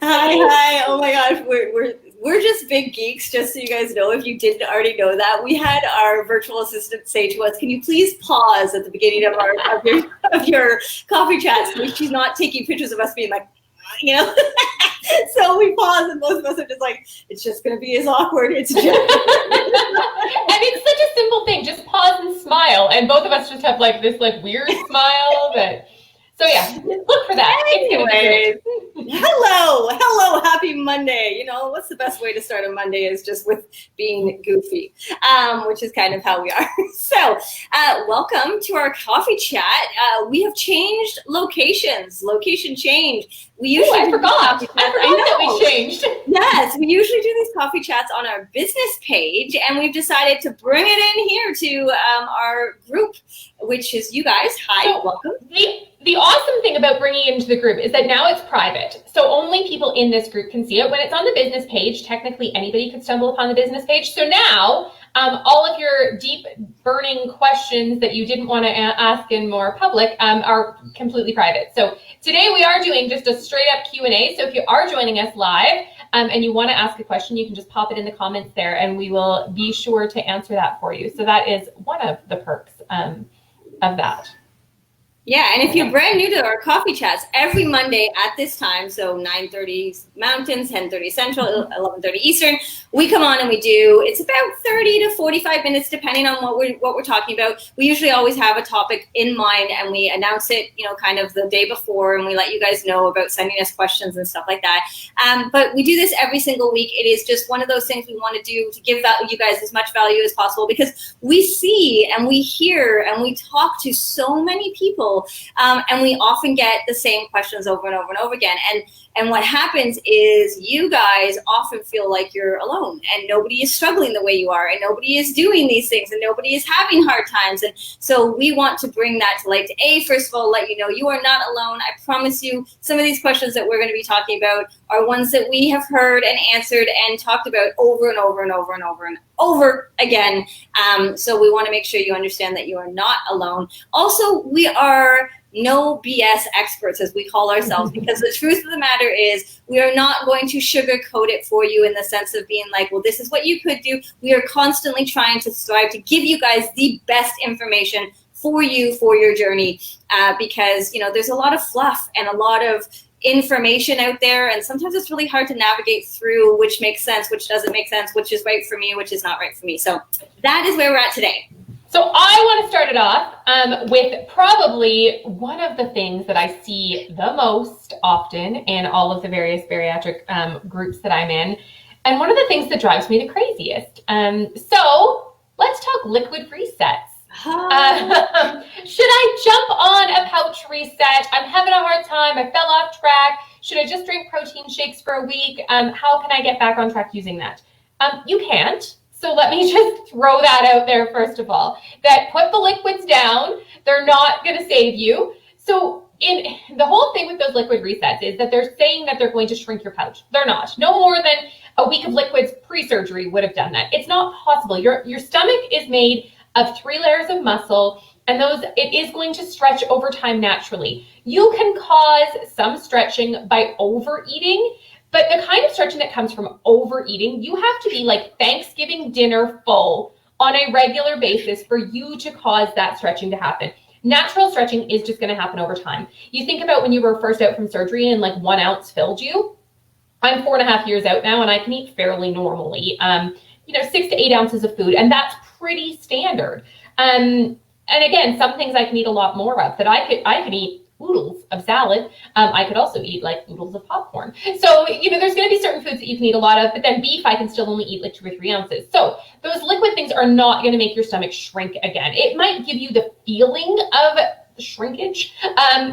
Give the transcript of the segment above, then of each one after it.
Hi. Oh my gosh, we're just big geeks, just so you guys know, if you didn't already know that. We had our virtual assistant say to us, can you please pause at the beginning of your coffee chat so she's not taking pictures of us being like, you know? So we pause and both of us are just like, it's just going to be as awkward. It's just. And it's such a simple thing. Just pause and smile. And both of us just have like this like weird smile that. So yeah, look for that. Anyways, hello, happy Monday. You know, what's the best way to start a Monday is just with being goofy, which is kind of how we are. So welcome to our coffee chat. We have changed locations, location change. We usually I forgot that we changed. Yes, we usually do these coffee chats on our business page, and we've decided to bring it in here to our group, which is you guys. Hi, so welcome. The awesome thing about bringing it into the group is that now it's private. So only people in this group can see it. When it's on the business page, technically anybody could stumble upon the business page. So now all of your deep burning questions that you didn't want to ask in more public are completely private. So today we are doing just a straight up Q&A. So if you are joining us live and you want to ask a question, you can just pop it in the comments there and we will be sure to answer that for you. So that is one of the perks of that. Yeah, and if you're brand new to our coffee chats, every Monday at this time, so 9:30 Mountain, 10:30 Central, 11:30 Eastern, we come on and we do, it's about 30 to 45 minutes depending on what we're talking about. We usually always have a topic in mind and we announce it, you know, kind of the day before, and we let you guys know about sending us questions and stuff like that. But we do this every single week. It is just one of those things we want to do to give you guys as much value as possible, because we see and we hear and we talk to so many people. And we often get the same questions over and over and over again. And what happens is you guys often feel like you're alone and nobody is struggling the way you are and nobody is doing these things and nobody is having hard times. And so we want to bring that to light. First of all, let you know you are not alone. I promise you some of these questions that we're going to be talking about are ones that we have heard and answered and talked about over and over and over and over and over again. So we want to make sure you understand that you are not alone. Also, we are no BS experts, as we call ourselves, because the truth of the matter is we are not going to sugarcoat it for you in the sense of being like, well, this is what you could do. We are constantly trying to strive to give you guys the best information for you, for your journey, because, you know, there's a lot of fluff and a lot of information out there, and sometimes it's really hard to navigate through which makes sense, which doesn't make sense, which is right for me, which is not right for me. So that is where we're at today. So I want to start it off with probably one of the things that I see the most often in all of the various bariatric groups that I'm in, and one of the things that drives me the craziest. So let's talk liquid resets. Should I jump on a pouch reset? I'm having a hard time. I fell off track. Should I just drink protein shakes for a week? How can I get back on track using that? You can't. So let me just throw that out there first of all, that put the liquids down. They're not going to save you. So in the whole thing with those liquid resets is that they're saying that they're going to shrink your pouch. They're not. No more than a week of liquids pre-surgery would have done that. It's not possible. Your stomach is made of 3 layers of muscle, and it is going to stretch over time naturally. You can cause some stretching by overeating, but the kind of stretching that comes from overeating, you have to be like Thanksgiving dinner full on a regular basis for you to cause that stretching to happen. Natural stretching is just going to happen over time. You think about when you were first out from surgery and like 1 ounce filled you. I'm 4.5 years out now and I can eat fairly normally, 6 to 8 ounces of food, and that's pretty standard. And again, some things I can eat a lot more of that I can eat oodles of salad. I could also eat like oodles of popcorn. So, there's going to be certain foods that you can eat a lot of, but then beef, I can still only eat like 2 or 3 ounces. So those liquid things are not going to make your stomach shrink again. It might give you the feeling of shrinkage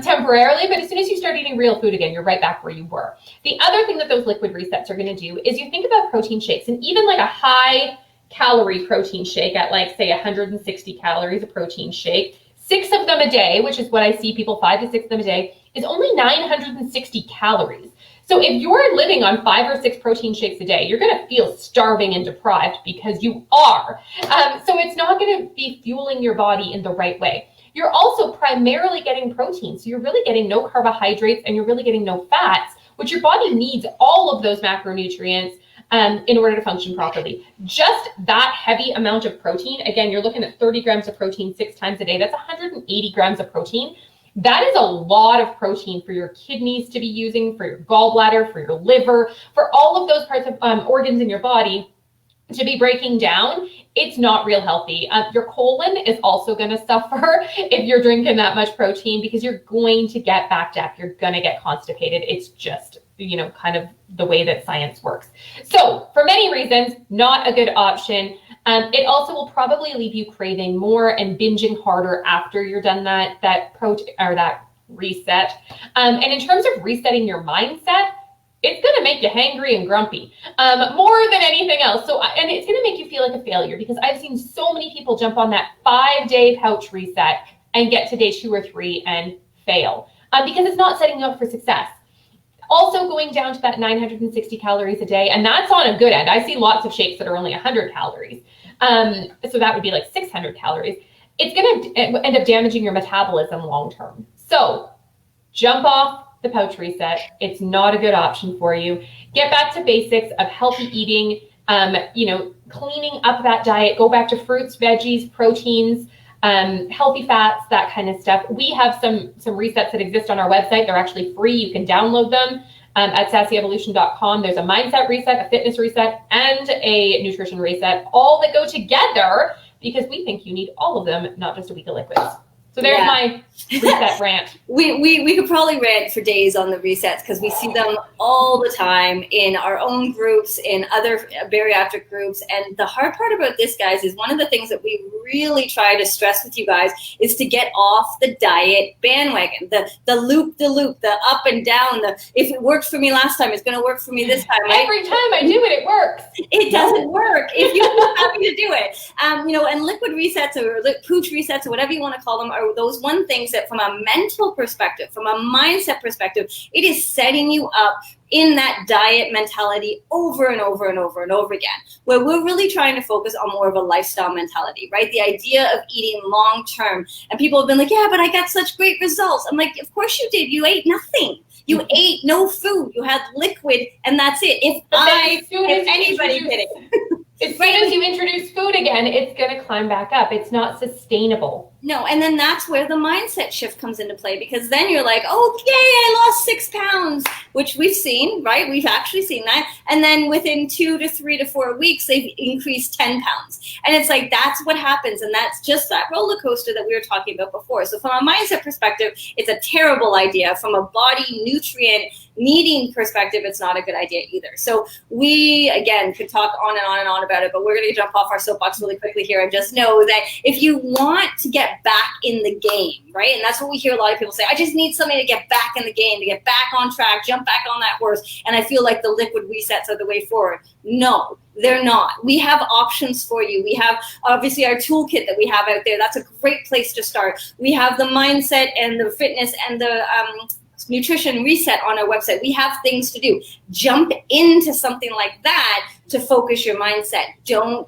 temporarily, but as soon as you start eating real food again, you're right back where you were. The other thing that those liquid resets are going to do is you think about protein shakes, and even like a high calorie protein shake at like say 160 calories a protein shake, 6 of them a day, which is what I see people 5 to 6 of them a day, is only 960 calories. So if you're living on 5 or 6 protein shakes a day, you're going to feel starving and deprived because you are. So it's not going to be fueling your body in the right way. You're also primarily getting protein, so you're really getting no carbohydrates and you're really getting no fats which your body needs all of those macronutrients in order to function properly. Just that heavy amount of protein, again, you're looking at 30 grams of protein 6 times a day. That's 180 grams of protein. That is a lot of protein for your kidneys to be using, for your gallbladder, for your liver, for all of those parts of organs in your body to be breaking down. It's not real healthy. Your colon is also going to suffer if you're drinking that much protein, because you're going to get backed up. You're going to get constipated. It's just, kind of the way that science works. So for many reasons, not a good option. It also will probably leave you craving more and binging harder after you're done that reset. And in terms of resetting your mindset, it's going to make you hangry and grumpy more than anything else. So, and it's going to make you feel like a failure, because I've seen so many people jump on that 5-day pouch reset and get to day 2 or 3 and fail because it's not setting you up for success. Also going down to that 960 calories a day, and that's on a good end. I see lots of shakes that are only 100 calories. So that would be like 600 calories. It's going to end up damaging your metabolism long term. So jump off the pouch reset. It's not a good option for you. Get back to basics of healthy eating, cleaning up that diet. Go back to fruits, veggies, proteins, healthy fats, that kind of stuff. We have some resets that exist on our website. They're actually free. You can download them at sassyevolution.com. There's a mindset reset, a fitness reset, and a nutrition reset, all that go together, because we think you need all of them, not just a week of liquids. So there's my reset rant. We could probably rant for days on the resets, because we see them all the time in our own groups, in other bariatric groups. And the hard part about this, guys, is one of the things that we really try to stress with you guys is to get off the diet bandwagon, the loop, the up and down, if it worked for me last time, it's going to work for me this time. Right? Every time I do it, it works. It doesn't work if you're not happy to do it. And liquid resets or pooch resets or whatever you want to call them are those one things that, from a mental perspective, from a mindset perspective, it is setting you up in that diet mentality over and over and over and over again, where we're really trying to focus on more of a lifestyle mentality, right? The idea of eating long term. And people have been like, yeah, but I got such great results. I'm like, of course you did. You ate nothing. You ate no food. You had liquid, and that's it. If anybody did it. As soon as you introduce food again, it's going to climb back up. It's not sustainable. No, and then that's where the mindset shift comes into play, because then you're like, oh, yay, I lost 6 pounds, which we've seen, right? We've actually seen that. And then within 2 to 3 to 4 weeks, they've increased 10 pounds. And it's like, that's what happens. And that's just that roller coaster that we were talking about before. So from a mindset perspective, it's a terrible idea. From a body nutrient needing perspective, it's not a good idea either. So we, again, could talk on and on and on about it, but we're going to jump off our soapbox really quickly here and just know that if you want to get back in the game, right? And that's what we hear a lot of people say, I just need something to get back in the game, to get back on track, jump back on that horse. And I feel like the liquid resets are the way forward. No, they're not. We have options for you. We have obviously our toolkit that we have out there. That's a great place to start. We have the mindset and the fitness and the nutrition reset on our website. We have things to do. Jump into something like that to focus your mindset. Don't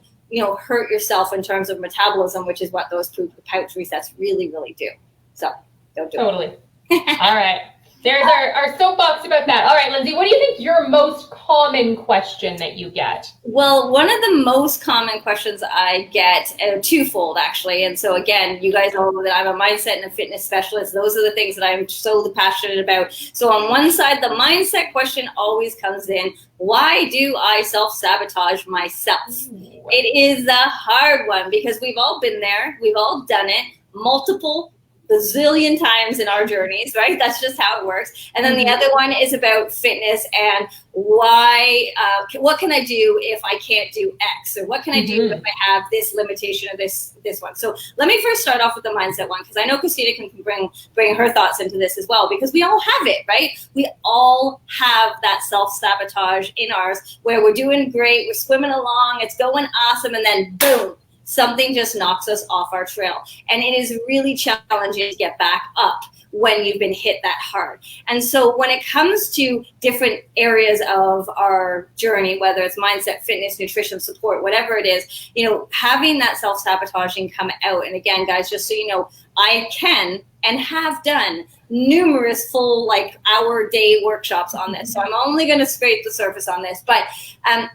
hurt yourself in terms of metabolism, which is what those pouch resets really, really do. So don't do it. All right. There's our soapbox about that. All right, Lindsay, what do you think your most common question that you get? Well, one of the most common questions I get, twofold actually. And so again, you guys know that I'm a mindset and a fitness specialist. Those are the things that I'm so passionate about. So on one side, the mindset question always comes in, why do I self-sabotage myself? It is a hard one, because we've all been there. We've all done it multiple bazillion times in our journeys, right? That's just how it works. And then the other one is about fitness and why, what can I do if I can't do X? Or what can I do if I have this limitation or this one? So let me first start off with the mindset one, because I know Christina can bring her thoughts into this as well, because we all have it, right? We all have that self-sabotage in ours where we're doing great, we're swimming along, it's going awesome, and then boom, something just knocks us off our trail. And it is really challenging to get back up when you've been hit that hard. And so when it comes to different areas of our journey, whether it's mindset, fitness, nutrition, support, whatever it is, having that self-sabotaging come out. And again, guys, just so you know, I can and have done numerous full hour day workshops on this. So I'm only going to scrape the surface on this, but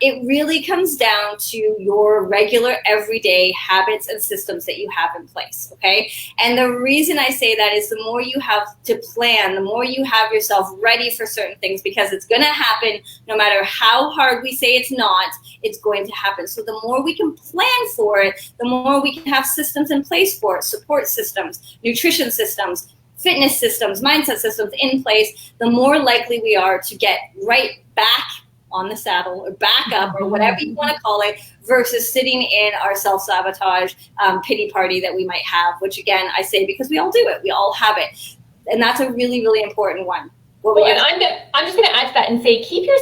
it really comes down to your regular everyday habits and systems that you have in place. Okay. And the reason I say that is the more you have to plan, the more you have yourself ready for certain things, because it's going to happen no matter how hard we say it's not, it's going to happen. So the more we can plan for it, the more we can have systems in place for it, support systems, nutrition systems, fitness systems, mindset systems in place, the more likely we are to get right back on the saddle or back up or whatever you want to call it, versus sitting in our self-sabotage pity party that we might have, which again, I say because we all do it, we all have it. And that's a really, really important one. Well, and I'm just going to add to that and say, keep your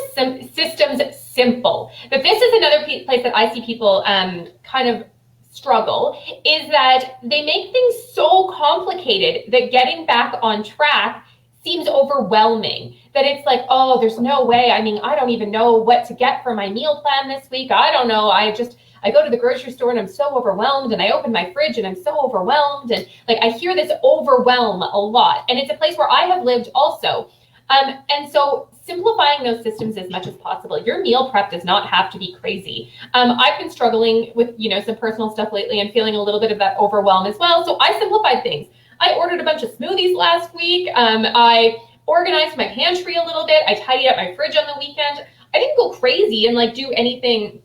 systems simple. That this is another place that I see people kind of struggle, is that they make things so complicated that getting back on track seems overwhelming. That it's like, oh, there's no way. I mean, I don't even know what to get for my meal plan this week. I don't know. I go to the grocery store and I'm so overwhelmed, and I open my fridge and I'm so overwhelmed. And I hear this overwhelm a lot. And it's a place where I have lived also. And so simplifying those systems as much as possible. Your meal prep does not have to be crazy. I've been struggling with, some personal stuff lately and feeling a little bit of that overwhelm as well. So I simplified things. I ordered a bunch of smoothies last week. I organized my pantry a little bit. I tidied up my fridge on the weekend. I didn't go crazy and do anything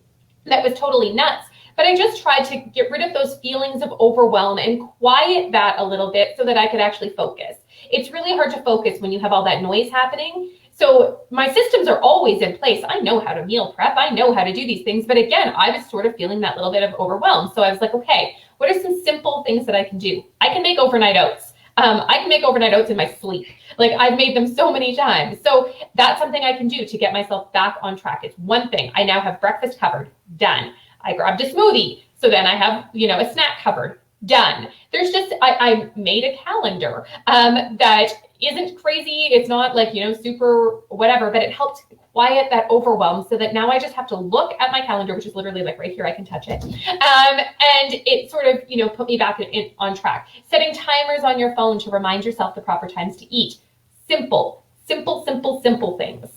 that was totally nuts, but I just tried to get rid of those feelings of overwhelm and quiet that a little bit so that I could actually focus. It's really hard to focus when you have all that noise happening. So my systems are always in place. I know how to meal prep. I know how to do these things. But again, I was sort of feeling that little bit of overwhelm. So I was like, okay, what are some simple things that I can do? I can make overnight oats. I can make overnight oats in my sleep. I've made them so many times. So that's something I can do to get myself back on track. It's one thing. I now have breakfast covered. Done. I grabbed a smoothie. So then I have, a snack covered. Done. There's just, I made a calendar that isn't crazy. It's not super whatever, but it helped quiet that overwhelm so that now I just have to look at my calendar, which is literally right here, I can touch it. And it sort of, put me back on track. Setting timers on your phone to remind yourself the proper times to eat. Simple things.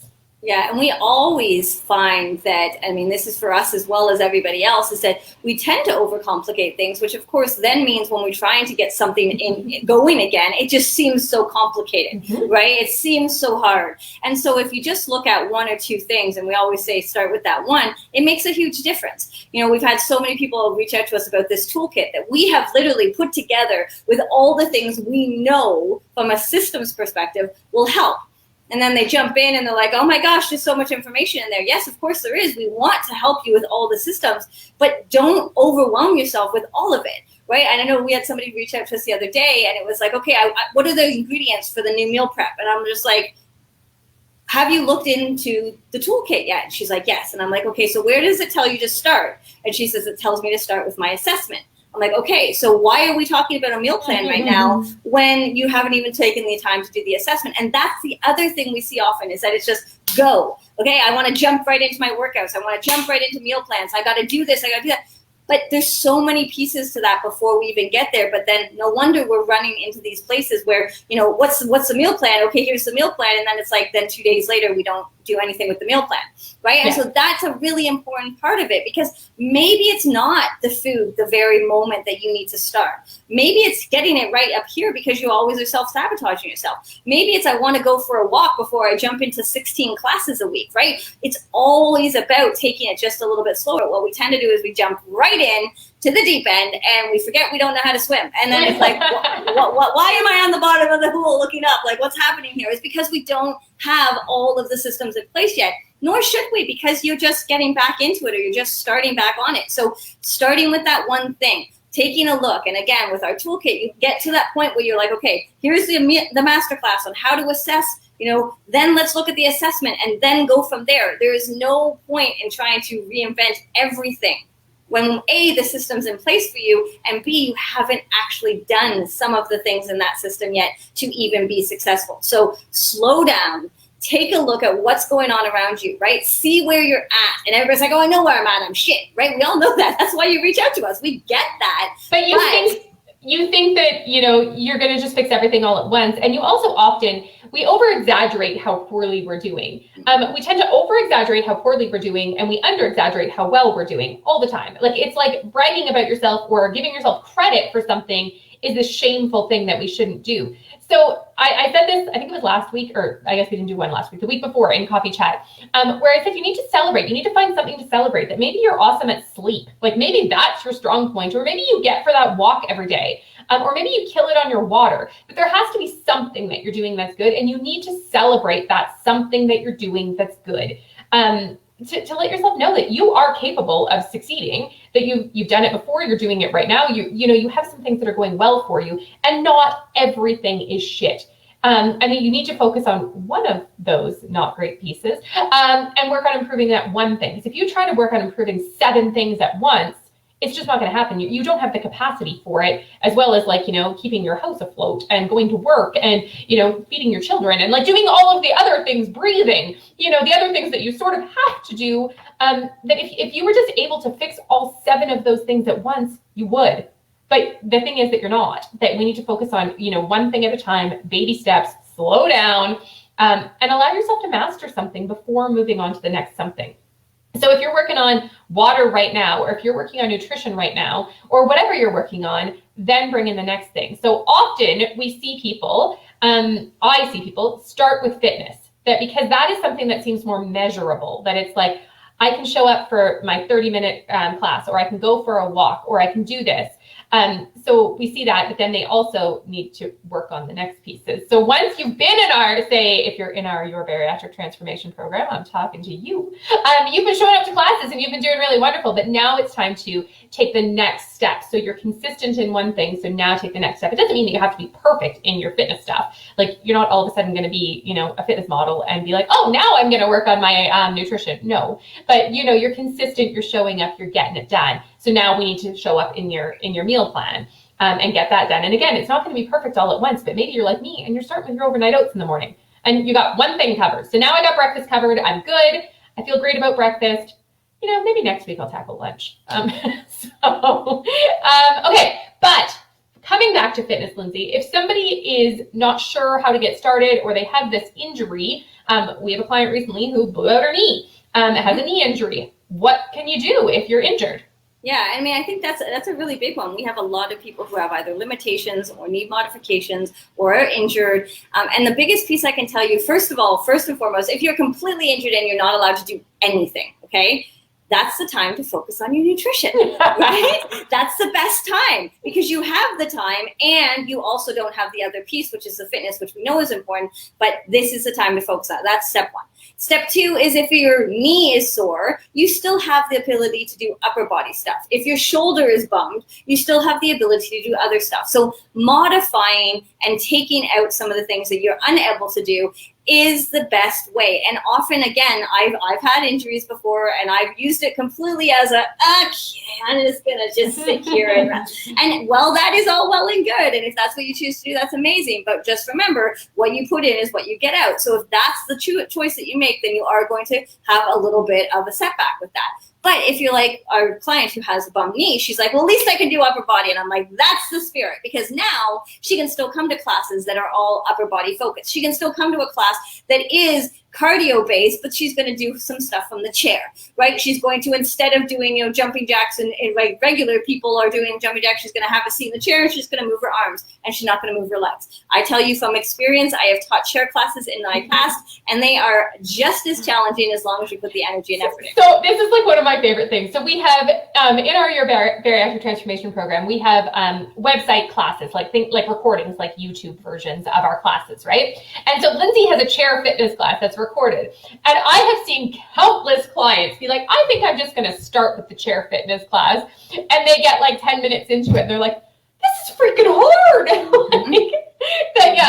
Yeah, and we always find that, this is for us as well as everybody else, is that we tend to overcomplicate things, which of course then means when we're trying to get something going again, it just seems so complicated, right? It seems so hard. And so if you just look at one or two things, and we always say start with that one, it makes a huge difference. We've had so many people reach out to us about this toolkit that we have literally put together with all the things we know from a systems perspective will help. And then they jump in and they're like, oh my gosh, there's so much information in there. Yes, of course there is. We want to help you with all the systems, but don't overwhelm yourself with all of it, right? And I know we had somebody reach out to us the other day and it was like, okay, what are the ingredients for the new meal prep? And I'm just like, have you looked into the toolkit yet? And she's like, yes. And I'm like, okay, so where does it tell you to start? And she says, it tells me to start with my assessment. I'm like, okay, so why are we talking about a meal plan right now when you haven't even taken the time to do the assessment? And that's the other thing we see often, is that it's just go. Okay, I want to jump right into my workouts. I want to jump right into meal plans. I got to do this. I got to do that. But there's so many pieces to that before we even get there. But then no wonder we're running into these places where, what's the meal plan? Okay, here's the meal plan. And then it's like, then 2 days later, we don't do anything with the meal plan, right? And so that's a really important part of it, because maybe it's not the food the very moment that you need to start. Maybe it's getting it right up here because you always are self-sabotaging yourself. Maybe it's I want to go for a walk before I jump into 16 classes a week, right? It's always about taking it just a little bit slower. What we tend to do is we jump right in to the deep end and we forget we don't know how to swim. And then it's like, why am I on the bottom of the pool looking up? Like, what's happening here? It's because we don't have all of the systems in place yet, nor should we, because you're just getting back into it or you're just starting back on it. So starting with that one thing, taking a look, and again, with our toolkit, you get to that point where you're like, okay, here's the masterclass on how to assess, then let's look at the assessment and then go from there. There is no point in trying to reinvent everything when A, the system's in place for you, and B, you haven't actually done some of the things in that system yet to even be successful. So slow down, take a look at what's going on around you, right? See where you're at. And everybody's like, oh, I know where I'm at, I'm shit, right? We all know that. That's why you reach out to us. We get that. But you think that, you're going to just fix everything all at once. And you also we over exaggerate how poorly we're doing. We tend to over exaggerate how poorly we're doing, and we under exaggerate how well we're doing all the time. Like, it's like bragging about yourself or giving yourself credit for something is a shameful thing that we shouldn't do. So I said this, I think it was last week, or I guess we didn't do one last week, the week before in Coffee Chat, where I said you need to celebrate. You need to find something to celebrate, that maybe you're awesome at sleep. Like, maybe that's your strong point, or maybe you get for that walk every day, or maybe you kill it on your water. But there has to be something that you're doing that's good, and you need to celebrate that something that you're doing that's good. To let yourself know that you are capable of succeeding, that you've done it before, you're doing it right now, you have some things that are going well for you, and not everything is shit. I mean, you need to focus on one of those not great pieces, and work on improving that one thing. Because if you try to work on improving 7 things at once, it's just not going to happen. You don't have the capacity for it, as well as, like, keeping your house afloat and going to work and, feeding your children and, like, doing all of the other things, breathing, the other things that you sort of have to do, that if you were just able to fix all 7 of those things at once, you would. But the thing is that you're not, that we need to focus on, one thing at a time, baby steps, slow down, and allow yourself to master something before moving on to the next something. So if you're working on water right now, or if you're working on nutrition right now, or whatever you're working on, then bring in the next thing. So often we see people, I see people start with fitness, that because that is something that seems more measurable, that it's like, I can show up for my 30-minute class, or I can go for a walk, or I can do this. So we see that, but then they also need to work on the next pieces. So once you've been in if you're in Your Bariatric Transformation Program, I'm talking to you. You've been showing up to classes and you've been doing really wonderful, but now it's time to take the next step. So you're consistent in one thing, so now take the next step. It doesn't mean that you have to be perfect in your fitness stuff. Like, you're not all of a sudden going to be, a fitness model and be like, oh, now I'm going to work on my nutrition. No, but you're consistent, you're showing up, you're getting it done. So now we need to show up in your meal plan and get that done. And again, it's not going to be perfect all at once, but maybe you're like me and you're starting with your overnight oats in the morning and you got one thing covered. So now I got breakfast covered. I'm good. I feel great about breakfast. Maybe next week I'll tackle lunch. Okay. But coming back to fitness, Lindsay, if somebody is not sure how to get started, or they have this injury, we have a client recently who blew out her knee, has a knee injury. What can you do if you're injured? Yeah, I mean, I think that's a really big one. We have a lot of people who have either limitations or need modifications or are injured. And the biggest piece I can tell you, first and foremost, if you're completely injured and you're not allowed to do anything, okay, that's the time to focus on your nutrition, right? That's the best time, because you have the time and you also don't have the other piece, which is the fitness, which we know is important, but this is the time to focus on. That's step 1. Step 2 is, if your knee is sore, you still have the ability to do upper body stuff. If your shoulder is bummed, you still have the ability to do other stuff. So modifying and taking out some of the things that you're unable to do is the best way. And often, again, I've had injuries before, and I've used it completely as I'm just gonna just sit here and rest. And well, that is all well and good. And if that's what you choose to do, that's amazing. But just remember, what you put in is what you get out. So if that's the choice that you make, then you are going to have a little bit of a setback with that. But if you're like our client who has a bum knee, she's like, well, at least I can do upper body. And I'm like, that's the spirit, because now she can still come to classes that are all upper body focused. She can still come to a class that is cardio based, but she's going to do some stuff from the chair, right? She's going to, instead of doing, jumping jacks and like regular people are doing jumping jacks, she's going to have a seat in the chair and she's going to move her arms and she's not going to move her legs. I tell you from experience, I have taught chair classes in my past, and they are just as challenging as long as you put the energy and effort in. So this is like one of my favorite things. So we have in our Your Bariatric Transformation Program, we have website classes, like recordings, like YouTube versions of our classes, right? And so Lindsay has a chair fitness class that's recorded. And I have seen countless clients be like, I think I'm just going to start with the chair fitness class. And they get like 10 minutes into it and they're like, this is freaking hard.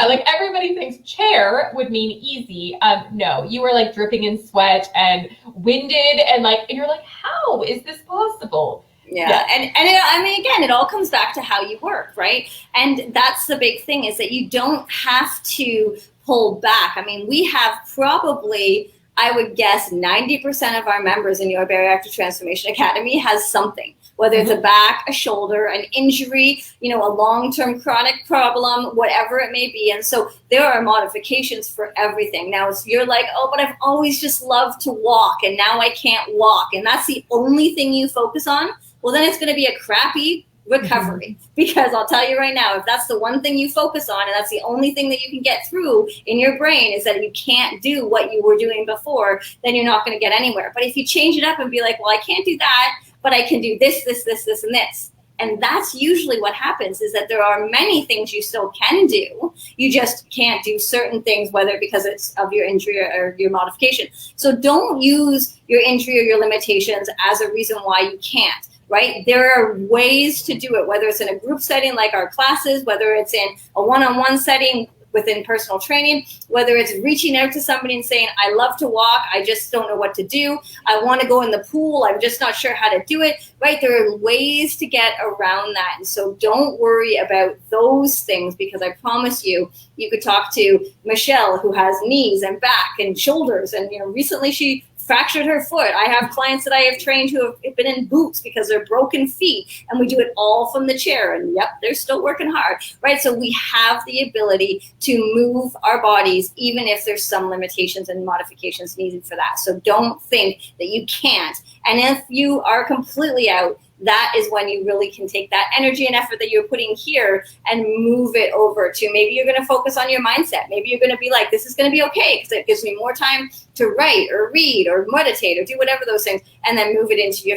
Like everybody thinks chair would mean easy. No, you were like dripping in sweat and winded and you're like, how is this possible? Yeah. And I mean, again, it all comes back to how you work, right? And that's the big thing, is that you don't have to pull back. I mean, we have probably I would guess 90% of our members in your Bariatric Transformation Academy has something, whether it's a back, a shoulder, an injury, a long-term chronic problem, whatever it may be. And so there are modifications for everything. Now, you're like, oh, but I've always just loved to walk and now I can't walk. And that's the only thing you focus on. Well, then it's going to be a crappy recovery, because I'll tell you right now, if that's the one thing you focus on and that's the only thing that you can get through in your brain is that you can't do what you were doing before, then you're not going to get anywhere. But if you change it up and be like, well, I can't do that, but I can do this, this, this, this, and this. And that's usually what happens, is that there are many things you still can do. You just can't do certain things, whether because it's of your injury or your modification. So don't use your injury or your limitations as a reason why you can't. Right? There are ways to do it, whether it's in a group setting like our classes, whether it's in a one-on-one setting within personal training, whether it's reaching out to somebody and saying, I love to walk, I just don't know what to do. I want to go in the pool, I'm just not sure how to do it. Right? There are ways to get around that. And so don't worry about those things, because I promise you, you could talk to Michelle, who has knees and back and shoulders. And, recently she fractured her foot. I have clients that I have trained who have been in boots because they're broken feet, and we do it all from the chair. And yep, they're still working hard, right? So we have the ability to move our bodies, even if there's some limitations and modifications needed for that. So don't think that you can't. And if you are completely out, that is when you really can take that energy and effort that you're putting here and move it over to, maybe you're going to focus on your mindset. Maybe you're going to be like, this is going to be okay because it gives me more time to write or read or meditate or do whatever those things, and then move it into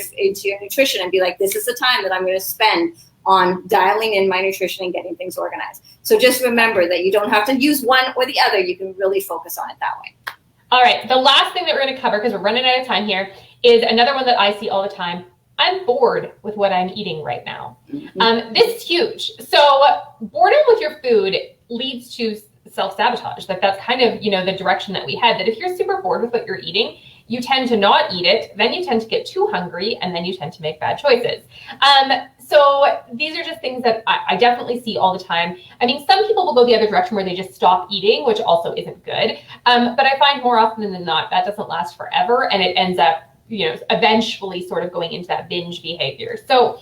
your nutrition and be like, this is the time that I'm going to spend on dialing in my nutrition and getting things organized. So just remember that you don't have to use one or the other. You can really focus on it that way. All right. The last thing that we're going to cover, because we're running out of time here, is another one that I see all the time. I'm bored with what I'm eating right now. This is huge. So boredom with your food leads to self-sabotage. That's kind of, the direction that we head, that if you're super bored with what you're eating, you tend to not eat it, then you tend to get too hungry, and then you tend to make bad choices. So these are just things that I definitely see all the time. I mean, some people will go the other direction where they just stop eating, which also isn't good. But I find more often than not, that doesn't last forever, and it ends up eventually sort of going into that binge behavior. So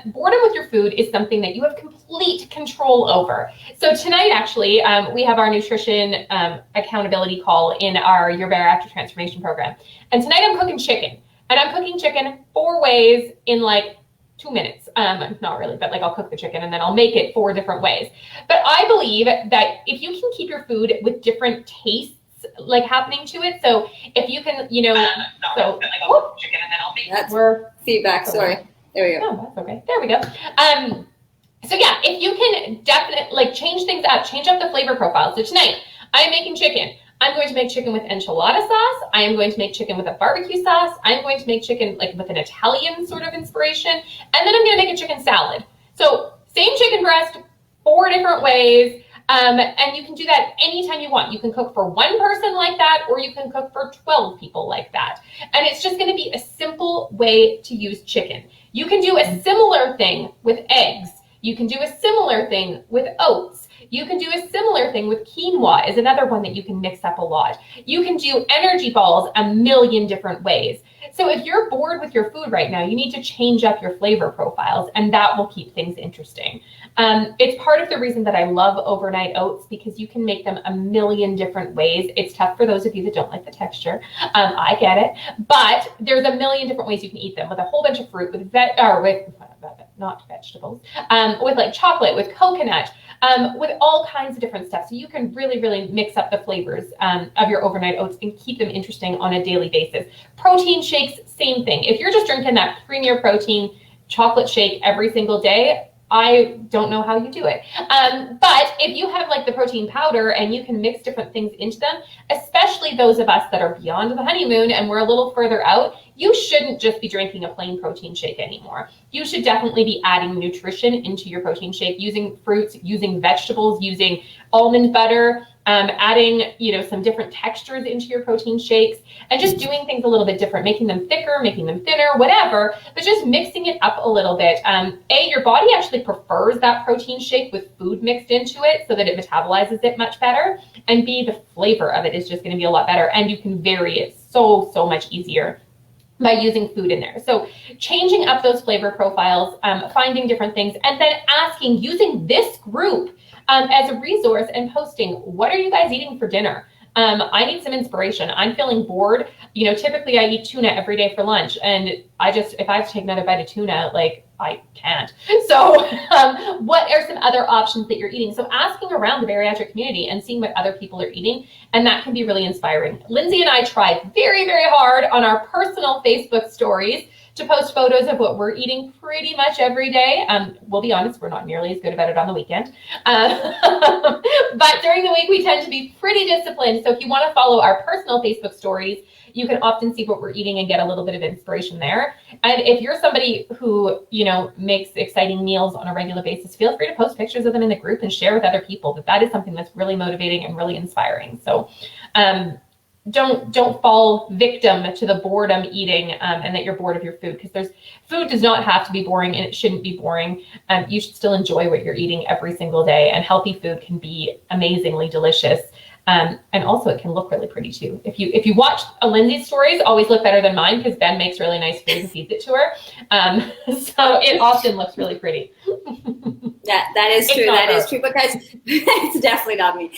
boredom with your food is something that you have complete control over. So tonight, actually, we have our nutrition accountability call in our Your Bariatric Transformation program. And tonight I'm cooking chicken. And I'm cooking chicken 4 ways in like 2 minutes. Not really, but like I'll cook the chicken and then I'll make it 4 different ways. But I believe that if you can keep your food with different tastes like happening to it. So if you can, chicken and then I'll make That's feedback. Sorry. There we go. Oh, that's okay. There we go. So yeah, if you can definitely change things up, change up the flavor profile. So tonight I am making chicken. I'm going to make chicken with enchilada sauce. I am going to make chicken with a barbecue sauce. I'm going to make chicken like with an Italian sort of inspiration. And then I'm going to make a chicken salad. So same chicken breast, 4 different ways. And you can do that anytime you want. You can cook for 1 person like that, or you can cook for 12 people like that. And it's just going to be a simple way to use chicken. You can do a similar thing with eggs. You can do a similar thing with oats. You can do a similar thing with quinoa, is another one that you can mix up a lot. You can do energy balls a million different ways. So if you're bored with your food right now, you need to change up your flavor profiles, and that will keep things interesting. It's part of the reason that I love overnight oats, because you can make them a million different ways. It's tough for those of you that don't like the texture. I get it, but there's a million different ways you can eat them, with a whole bunch of fruit, with not vegetables, with like chocolate, with coconut, with all kinds of different stuff. So you can really, really mix up the flavors of your overnight oats and keep them interesting on a daily basis. Protein shakes, same thing. If you're just drinking that premier protein chocolate shake every single day, I don't know how you do it. But if you have like the protein powder and you can mix different things into them, especially those of us that are beyond the honeymoon and we're a little further out, you shouldn't just be drinking a plain protein shake anymore. You should definitely be adding nutrition into your protein shake, using fruits, using vegetables, using almond butter, adding, some different textures into your protein shakes, and just doing things a little bit different, making them thicker, making them thinner, whatever, but just mixing it up a little bit. Your body actually prefers that protein shake with food mixed into it so that it metabolizes it much better, and B, the flavor of it is just going to be a lot better, and you can vary it so much easier by using food in there. So changing up those flavor profiles, finding different things, and then using this group as a resource and posting, what are you guys eating for dinner? I need some inspiration. I'm feeling bored. Typically I eat tuna every day for lunch, and if I have to take another bite of tuna, I can't. So what are some other options that you're eating? So asking around the bariatric community and seeing what other people are eating, and that can be really inspiring. Lindsay and I tried very, very hard on our personal Facebook stories to post photos of what we're eating pretty much every day. We'll be honest, we're not nearly as good about it on the weekend. But during the week, we tend to be pretty disciplined. So if you want to follow our personal Facebook stories, you can often see what we're eating and get a little bit of inspiration there. And if you're somebody who, makes exciting meals on a regular basis, feel free to post pictures of them in the group and share with other people. That is something that's really motivating and really inspiring. So don't fall victim to the boredom eating, and that you're bored of your food, because food does not have to be boring, and it shouldn't be boring. You should still enjoy what you're eating every single day, and healthy food can be amazingly delicious. And also it can look really pretty too. If you watch Lindsay's stories, always look better than mine, because Ben makes really nice food and feeds it to her. So it often looks really pretty. That is true. That is true, because it's definitely not me.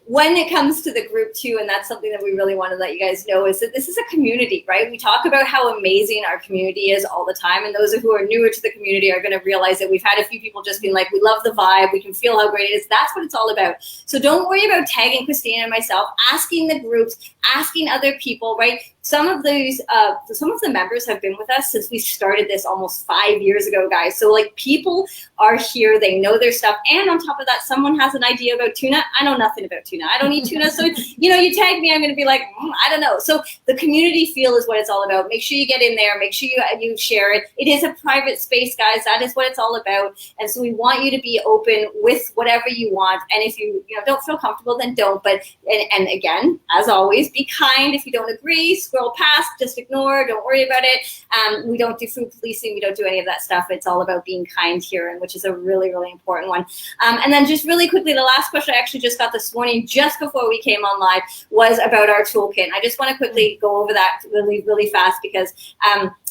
When it comes to the group too, and that's something that we really want to let you guys know, is that this is a community, right? We talk about how amazing our community is all the time, and those who are newer to the community are going to realize that we've had a few people just being like, we love the vibe, we can feel how great it is. That's what it's all about. So don't worry about tagging Christina and myself, asking the groups, asking other people, right? Some of the members have been with us since we started this almost 5 years ago, guys. So people are here, they know their stuff. And on top of that, someone has an idea about tuna. I know nothing about tuna. I don't eat tuna. So, you tag me, I'm going to be like, I don't know. So the community feel is what it's all about. Make sure you get in there. Make sure you share it. It is a private space, guys. That is what it's all about. And so we want you to be open with whatever you want. And if you don't feel comfortable, then don't. But, and again, as always, be kind. If you don't agree, scroll past, just ignore, don't worry about it. We don't do food policing, we don't do any of that stuff. It's all about being kind here, and which is a really, really important one. And then just really quickly, the last question I actually just got this morning, just before we came on live, was about our toolkit. And I just want to quickly go over that really, really fast, because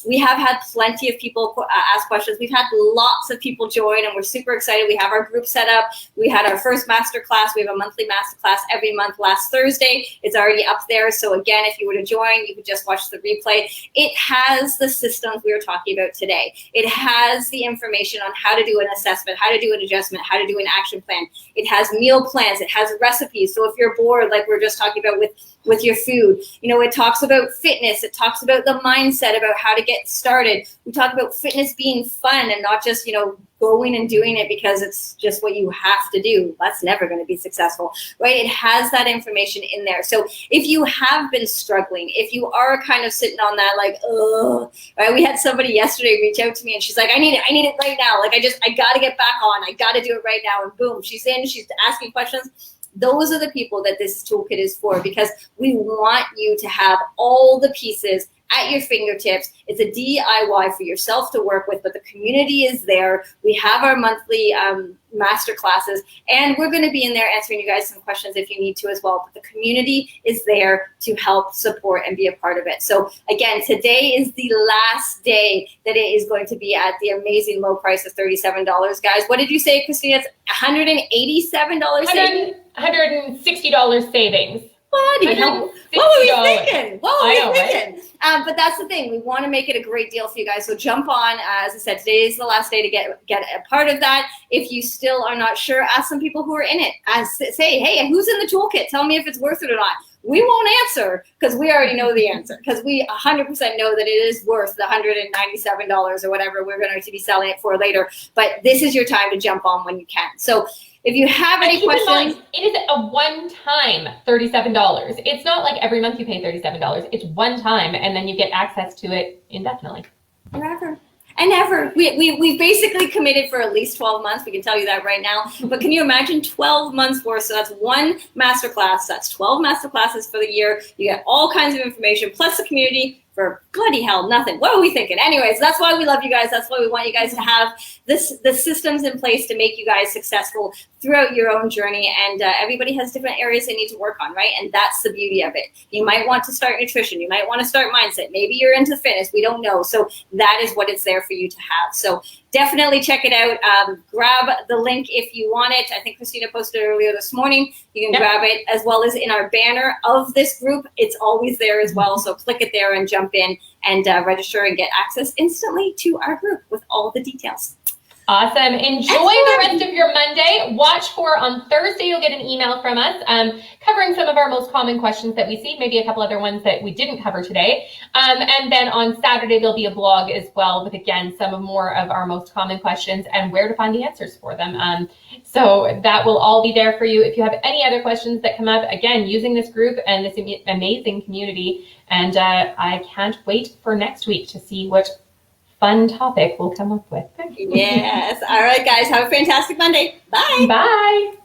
we have had plenty of people ask questions. We've had lots of people join, and we're super excited. We have our group set up. We had our first master class. We have a monthly master class every month last Thursday. It's already up there. So again, if you were to join, you could just watch the replay. It has the systems we were talking about today. It has the information on how to do an assessment, how to do an adjustment, how to do an action plan. It has meal plans. It has recipes. So if you're bored, like we were just talking about with your food, it talks about fitness. It talks about the mindset, about how to get started. We talk about fitness being fun and not just, going and doing it because it's just what you have to do. That's never going to be successful, right? It has that information in there. So if you have been struggling, if you are kind of sitting on that, right? We had somebody yesterday reach out to me, and she's like, I need it right now. I got to get back on. I got to do it right now. And boom, she's in, she's asking questions. Those are the people that this toolkit is for, because we want you to have all the pieces at your fingertips. It's a DIY for yourself to work with, but the community is there. We have our monthly master classes, and we're going to be in there answering you guys some questions if you need to as well. But the community is there to help support and be a part of it. So again, today is the last day that it is going to be at the amazing low price of $37, guys. What did you say, Christina? It's $187 savings? $160 savings. What were we thinking? Right? But that's the thing. We want to make it a great deal for you guys. So jump on. As I said, today is the last day to get a part of that. If you still are not sure, ask some people who are in it. Say, hey, who's in the toolkit? Tell me if it's worth it or not. We won't answer because we already know the answer, because we 100% know that it is worth the $197 or whatever we're going to be selling it for later. But this is your time to jump on when you can. So If you have any keep questions, in mind, it is a one-time $37. It's not like every month you pay $37. It's one time, and then you get access to it indefinitely. Forever and ever. We basically committed for at least 12 months. We can tell you that right now. But can you imagine 12 months worth? So that's one masterclass. That's 12 masterclasses for the year. You get all kinds of information, plus the community for bloody hell nothing. What are we thinking? Anyways, that's why we love you guys. That's why we want you guys to have the systems in place to make you guys successful throughout your own journey. And everybody has different areas they need to work on, right? And that's the beauty of it. You might want to start nutrition. You might want to start mindset. Maybe you're into fitness. We don't know. So that is what it's there for you to have. So definitely check it out. Grab the link if you want it. I think Christina posted it earlier this morning. You can grab it, as well as in our banner of this group. It's always there as well. So click it there and jump in and register and get access instantly to our group with all the details. Awesome. Enjoy the rest of your Monday. Watch for on Thursday, you'll get an email from us covering some of our most common questions that we see, maybe a couple other ones that we didn't cover today. And then on Saturday, there'll be a blog as well with, again, some of more of our most common questions and where to find the answers for them. So that will all be there for you. If you have any other questions that come up, again, using this group and this amazing community. And I can't wait for next week to see what fun topic we'll come up with. Yes. All right, guys. Have a fantastic Monday. Bye. Bye.